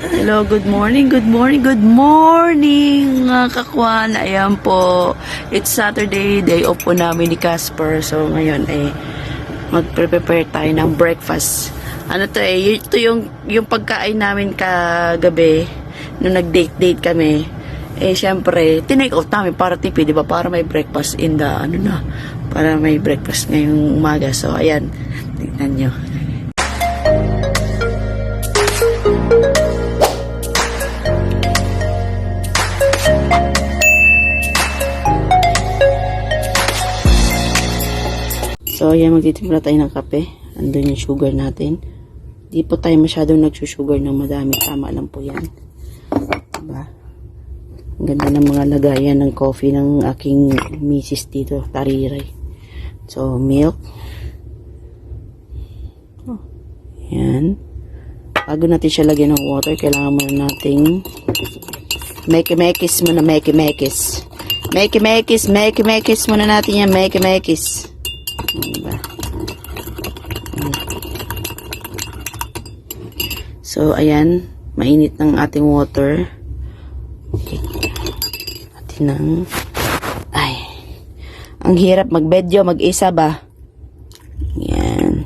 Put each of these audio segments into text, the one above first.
Hello, good morning, good morning, good morning mga kakwan. Ayan po, it's Saturday, day off po namin ni Casper. So ngayon ay mag-prepare tayo ng breakfast. Ano to ito yung pagkain namin kagabi nung nag-date kami. Syempre, tinake out namin para tipid, di ba? Para may breakfast in the, para may breakfast ngayong umaga. So ayan, tignan nyo. So, ayan, magtitimpla tayo ng kape. Andun yung sugar natin. Di po tayo masyadong nagsusugar ng madami. Tama lang po yan. Diba? Ang ganda ng mga lagayan ng coffee ng aking misis dito. Tariray. So, milk. Oh, ayan. Bago natin siya lagyan ng water, kailangan muna nating mekis muna, mekis. Mekis muna natin yan, mekis. Diba? So, ayan. Mainit ng ating water. Okay. Atin ng... Ay. Ang hirap mag-video, mag-isa ba? Yan.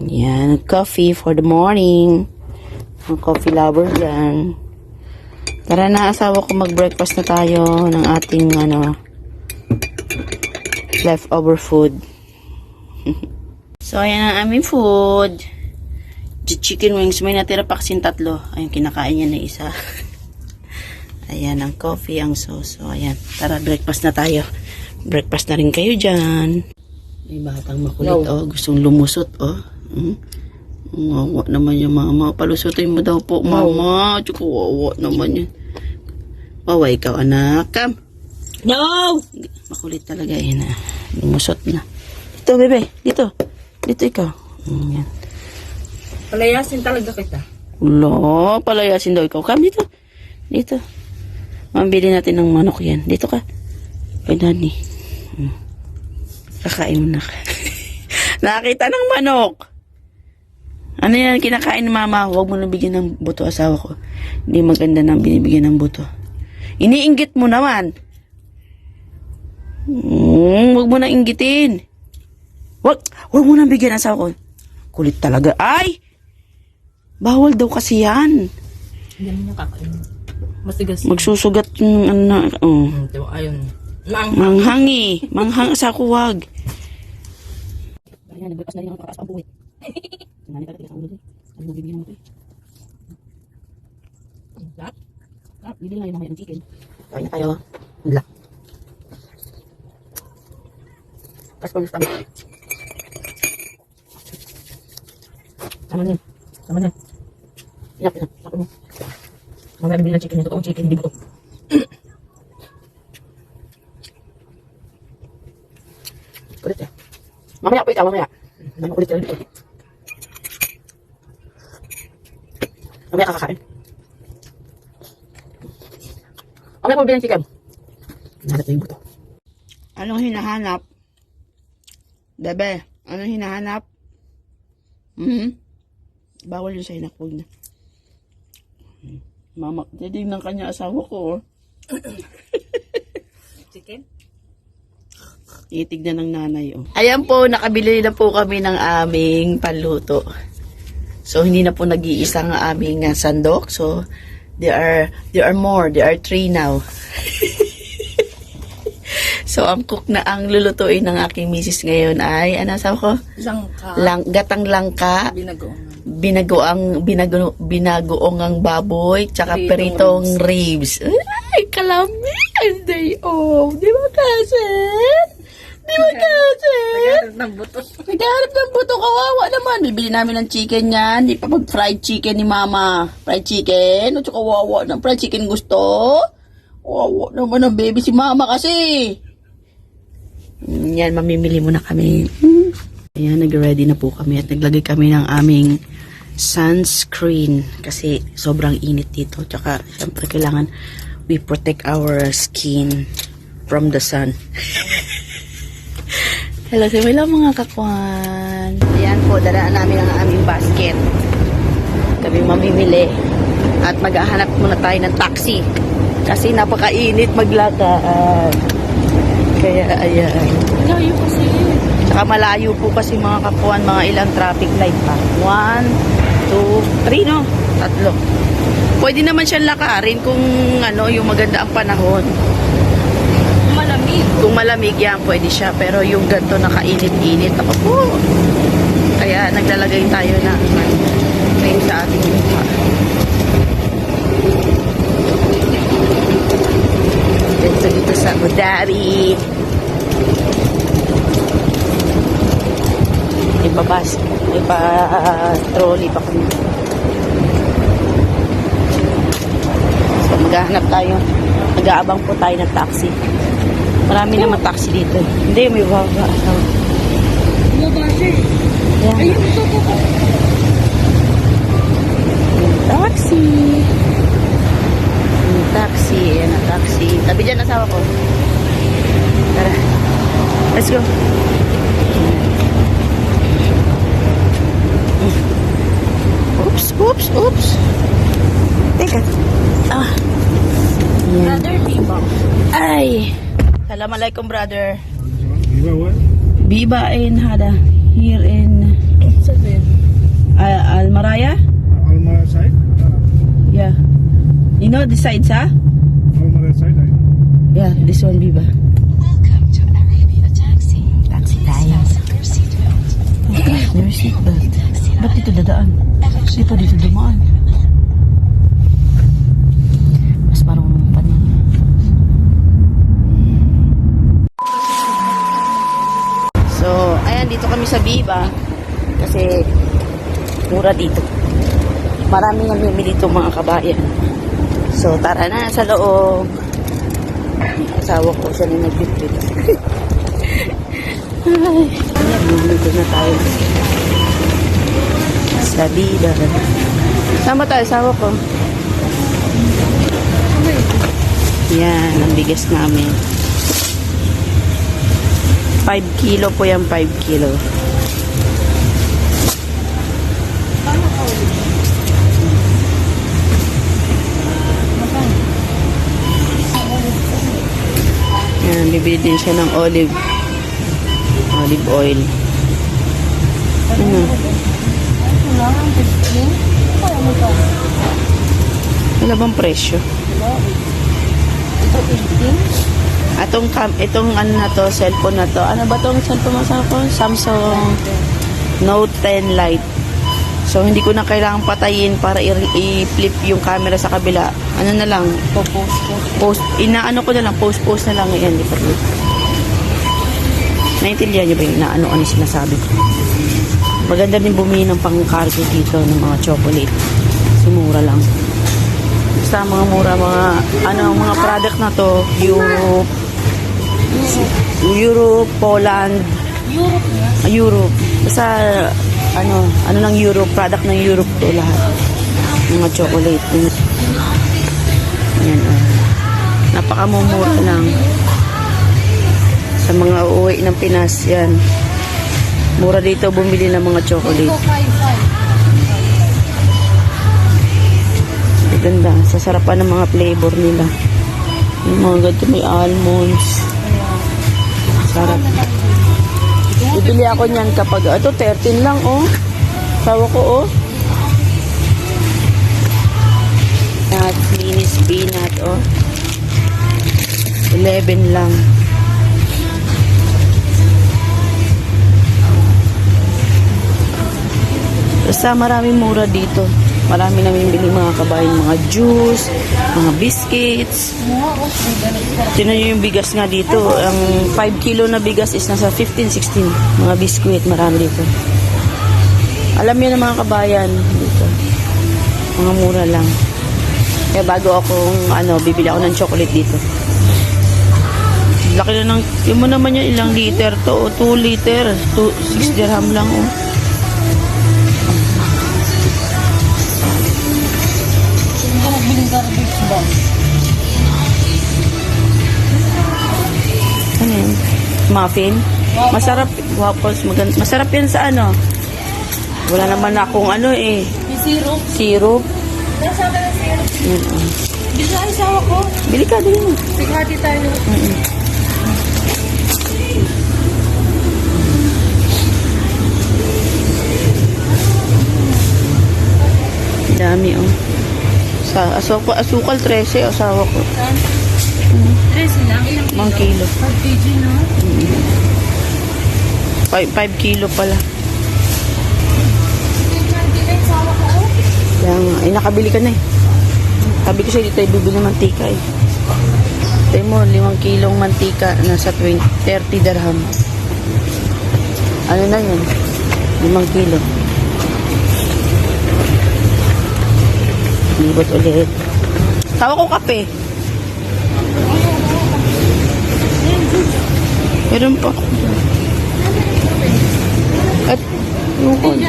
Yan. Coffee for the morning. Ang coffee lover yan. Tara na, asawa ko, mag-breakfast na tayo ng ating, leftover food. So, ayan ang aming food. Chicken wings. May natira pa kasing 3. Ayun, kinakain niya na isa. Ayan, ang coffee, ang sauce. So, ayan. Tara, breakfast na tayo. Breakfast na rin kayo dyan. May batang makulit, gustong lumusot, Wawa naman yung mama. Palusutin mo daw po, mama. Tsaka wawa naman yan. Wawa, ikaw, anak. Come. No! Makulit talaga yun, lumusot na. Ito, bebe. Dito ikaw. Yan. Palayasin talaga kita. Ulo, palayasin daw ikaw. Come dito. Mambili natin ng manok yan. Dito ka. Kay Dani. Kakain mo na ka. Nakakita ng manok. Ano yan, kinakain ni mama. Huwag mo nang bigyan ng buto, asawa ko. Hindi maganda nang binibigyan ng buto. Iniinggit mo naman. Huwag mo nang inggitin. Huwag mo nang bigyan, asawa ko. Kulit talaga. Ay! Bawal daw kasi yan. Hindi mo niya kakain. Masigas. Magsusugat yung Diba, ayun. Manghangi. Manghang sa ko, wag. Ayan, nagbukas na rin ako kakaas pang buwit. Nani talaga sa ulo din. Ano mo bibigyan mo ito bibili na yun naman ng chicken. Kain na tayo. Black. Tapos ko yung stomach. Sama na. Inap. Saka mo. Mamaya bibili ng chicken. Yung totoong chicken, hindi buto. Kulit eh. Mamaya po ikaw, mamaya. Dami kulit yan dito. Mamaya kakakain. Mamaya po bibili ng chicken. Hinahanap na yung buto. Anong hinahanap? Bebe, anong hinahanap? Bawal yung sa'yo, huwag na. Mama, dadig ng kanya asawa ko. Chicken? Itignan ng nanay. Ayan po, nakabili na po kami ng aming panluto. So, hindi na po nag-iisa ang aming sandok. So, there are more. There are 3 now. So, ang cook na ang lulutuin ng aking misis ngayon ay, ano sabi ko? Langka. Gatang langka. Binagoong ang baboy, tsaka peritong ribs. Ay, kalami. And day off. Di ba kasi? Nagharap ng buto. Nagharap ng buto, kawawa naman. Bibili namin ng chicken yan. Di pa fried chicken ni mama. Fried chicken. O tsaka kawawa ng fried chicken gusto. Kawawa naman ang baby si mama kasi. Yan, mamimili muna kami. Ayan, nag-ready na po kami at naglagay kami ng aming sunscreen kasi sobrang init dito. Tsaka, syempre, kailangan we protect our skin from the sun. Hello, mga kakwan. Ayan po, daraan namin ang aming basket. kami mamimili. At maghahanap muna tayo ng taxi. Kasi napakainit maglakad. Kaya ayan. Layo kasi. Saka malayo po kasi mga kapuan, mga ilang traffic light pa. 1, 2, 3 no? 3. Pwede naman siyang lakarin kung ano, yung maganda ang panahon. Malamig. Kung malamig yan, pwede siya. Pero yung ganito nakainit-init, ako po. Kaya naglalagay tayo na cream sa ating mukha. Dito sa Abu Dhabi. Trolley pa kami. So, maghahanap tayo. Nag-aabang po tayo ng taxi. Marami naman taxi dito. Hindi, may baba. Baba siya. Ayan. Ayun, ito. Taxi. Taxi. Ayan ang taxi. Tabi dyan asawa ko. Tara. Let's go. Oops. Teka. Ayan. Brother, diba? Ay. Assalamualaikum, brother. Viva what? Biba in Hada. Here in Sabi. Almaraya? Almara side? Yeah. You know the sides, huh? Almara side, I know. Yeah, this one, Biba. Welcome to Arabia Taxi. Taxi tayo. Fasten your seatbelt. Your seatbelt. Ba't dito dadaan? Dito dumaan. Mas marunong pa niya. So, ayan, dito kami sa Biba. Kasi, mura dito. Maraming namimili dito mga kabayan. So, tara na sa loob. Asawa ko siya na nag-trip. Ay, nandito na tayo. Sa Biba. Sama tayo, asawa ko. Yan, ang bigas namin. 5 kilo po yan, 5 kilo. Yan, bibili din siya ng olive oil. Ano? Wala bang presyo? Itong ano na to, cellphone na to. Ano ba tong cellphone ko? Samsung Note 10 Lite. So, hindi ko na kailangan patayin para i-flip yung camera sa kabila. Ano na lang? Inaano ko na lang, post na lang. Ayan, di pa rin. Naintindihan nyo ba yung inaano ano sinasabi ko? Maganda din bumili ng pang-cargo dito ng mga chocolate. Kasi mura lang. Basta mga mura, mga product na to, Europe, Poland, Europe. Basta, ano lang Europe, product ng Europe to lahat. Mga chocolate. Yan, napakamumura lang. Sa mga uuwi ng Pinas, yan. Mura dito bumili ng mga chocolate. Ganda. Sasarapan ng mga flavor nila. Yung mga ganito may almonds. Sarap. Bibili ako niyan kapag, ito 13 lang oh. Sawa ko oh. At mini peanut oh. 11 lang. Basta maraming mura dito. Marami namin bili mga kabayan, mga juice, mga biscuits. Tingnan nyo yung bigas nga dito. Ang 5 kilo na bigas is nasa 15-16. Mga biscuit, marami dito. Alam nyo na mga kabayan dito. Mga mura lang. Kaya bago akong bibili ako ng chocolate dito. Laki na ng, yun mo naman yung ilang liter to, 2 liter, 6 dirham lang oh. Ano yun? Muffin? Masarap. Waffles. Masarap yan sa ano. Wala naman akong ano eh. Syrup. Syrup. Nasa akin ang syrup. Mm-mm. Bisa ay sawa ko. Bili ka din. Sighati tayo. Dami, oh. Asukal 13, asawa ko. 13 lang. Ilang kilo? 1 kilo. 5 kg, no? 5 kilo pala. Sighati na yung sawa ko. Kaya nga, nakabili ka na eh. Sabi ko sa'yo, dito tayo bibili ng mantika eh. Tayo mo, 5 kilong mantika, nasa 30 dirham. Ano na yun? 5 kilo. Libot ulit. Tawa ko kape. Meron pa. At, yung kon.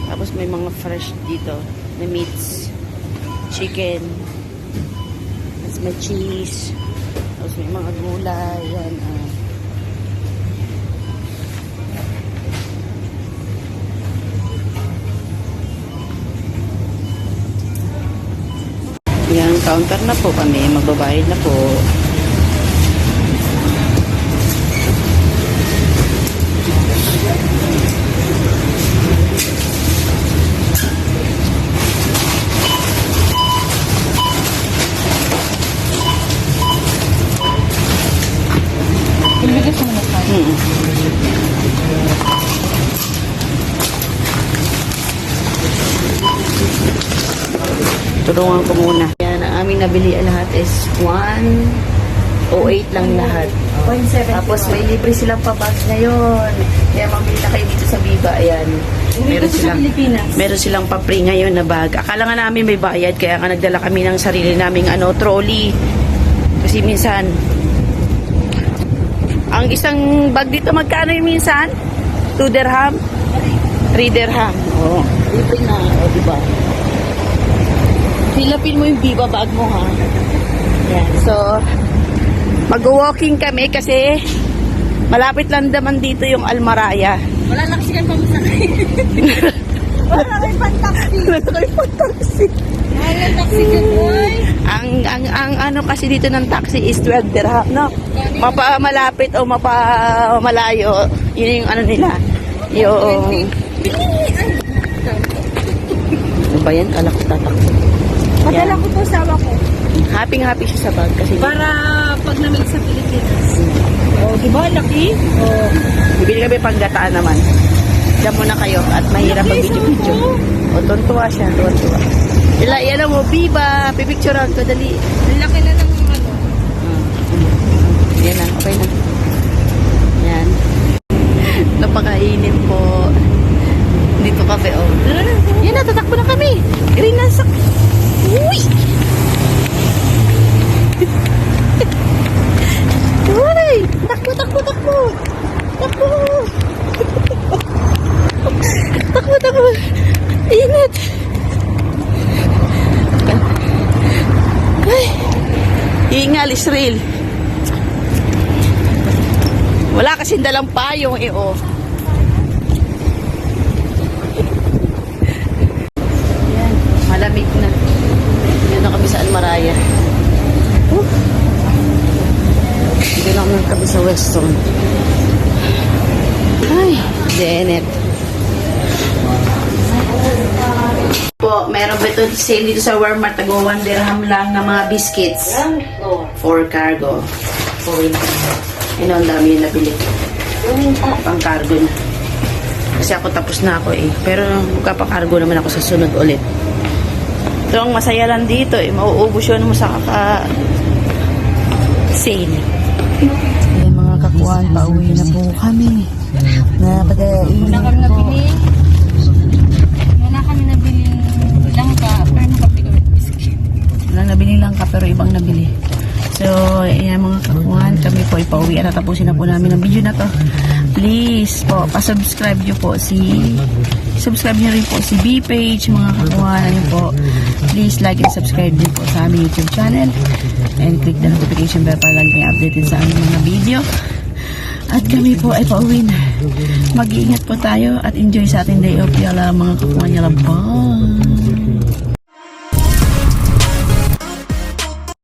Tapos may mga fresh dito na meats, chicken, tapos may cheese, tapos may mga gulay, yan. Yan, counter na po kami, magbabayad na po. Ibigas mo na tayo. Tulungan ko muna. Yan, ang aming nabili lahat is 108 lang lahat. 0.7. Tapos may libre silang pabag ngayon. Kaya mamili na kayo dito sa Viva. Ayan. Meron silang, meron silang pa-free ngayon na bag. Akala nga namin may bayad. Kaya nga nagdala kami ng sarili naming trolley. Kasi minsan, ang isang bag dito magkano yung minsan? 2 dirham? 3 dirham. Oo. Libre na. O, diba? Hilapin mo yung Viva bag mo, ha? Yan. So, mag-walking kami kasi malapit lang naman dito yung Almaraya. Wala na kasi kang pamasakay. Wala na kayo pang-taxi. Wala na kayo pang-taxi. Wala na taxi ka, boy. Ang ano kasi dito ng taxi is 12 dirham, no? Mapa-malapit o mapa-malayo, yun yung ano nila. Yung... Ano ba yan? Kala ko tatakbo. Padala ko to sawa ko. Happy siya sa bag kasi Para pag namig sa Pilipinas. Oh, di ba? Laki? Oh. bibili kami panggataan naman. Diyan muna kayo at mahirap pag video-video. O, tuntua siya. Tuntua. Yan mo, Viva! Pipicturean ko, dali. Ang laki na ng ano. Yan na, okay na. Yan. Napakainit po. Dito kape, oh. Yan na, tatakbo na kami. Green na sa... Uy! Uy! Takbo! Takbo! Init! Ay! Ingal, Israel. Wala kasing dalang payong, oh. Yan, malamig na. Yan na kami sa Almaraya. Dito lang naman kami sa Weston. Ay, Janet. Po, meron ba ito sale dito sa Walmart? Tago 1 dirham lang na mga biscuits. For cargo. Yun, ang dami yung nabili. Pang cargo na. Kasi ako tapos na ako eh. Pero magpapakargo naman ako sa sunod ulit. Ito ang masaya lang dito eh. Mauubos yun mo sa sale. Yung mga kakuan, pauwi na po kami. Wala kami nabili. Wala kami nabili langka. Pero nakapili kami biscuit. Walang nabili lang ka pero ibang nabili. So, ayan mga kakuan, kami po ipauwi at tatapusin na po namin ang video na to. please po, pasubscribe nyo po subscribe nyo rin po si B-Page, mga kakuhanan nyo po. Please like and subscribe din po sa aming YouTube channel and click the notification bell para lagi kayo updated sa aming mga video. At kami po ay pauwi na. Mag-iingat po tayo at enjoy sa ating day off. Yala mga kakuha niya lang. Bye!